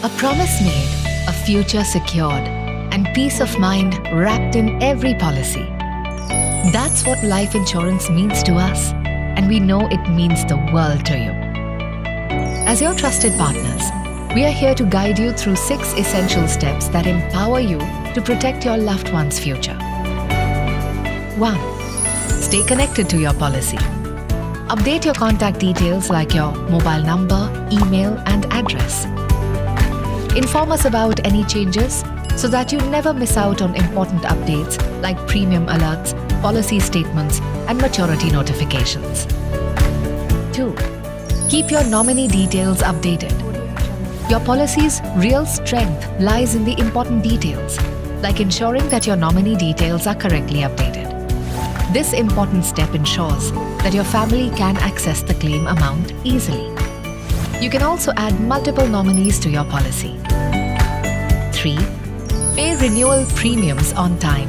A promise made, a future secured, and peace of mind wrapped in every policy. That's what life insurance means to us, and we know it means the world to you. As your trusted partners, we are here to guide you through 6 essential steps that empower you to protect your loved one's future. 1. Stay connected to your policy. Update your contact details like your mobile number, email, and address. Inform us about any changes so that you never miss out on important updates like premium alerts, policy statements, and maturity notifications. 2. Keep your nominee details updated. Your policy's real strength lies in the important details, like ensuring that your nominee details are correctly updated. This important step ensures that your family can access the claim amount easily. You can also add multiple nominees to your policy. 3. Pay renewal premiums on time.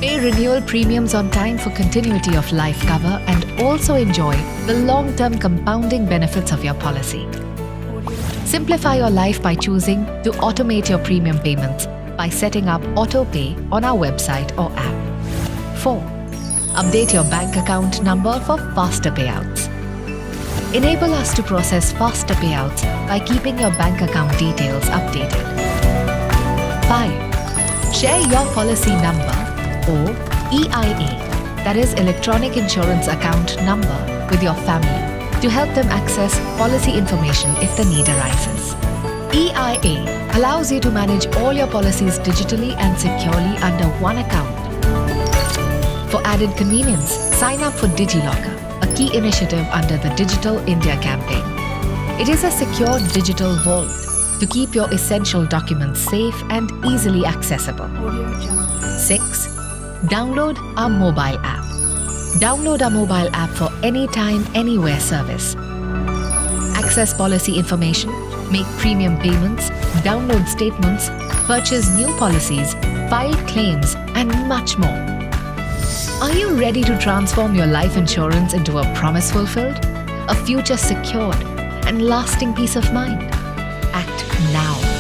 Pay renewal premiums on time for continuity of life cover and also enjoy the long-term compounding benefits of your policy. Simplify your life by choosing to automate your premium payments by setting up auto pay on our website or app. 4. Update your bank account number for faster payouts. Enable us to process faster payouts by keeping your bank account details updated. 5. Share your policy number or EIA, that is Electronic Insurance Account Number, with your family to help them access policy information if the need arises. EIA allows you to manage all your policies digitally and securely under one account. For added convenience, sign up for DigiLocker, a key initiative under the Digital India campaign. It is a secure digital vault to keep your essential documents safe and easily accessible. 6. Download our mobile app. Download our mobile app for anytime, anywhere service. Access policy information, make premium payments, download statements, purchase new policies, file claims, and much more. Are you ready to transform your life insurance into a promise fulfilled, a future secured, and lasting peace of mind? Act now.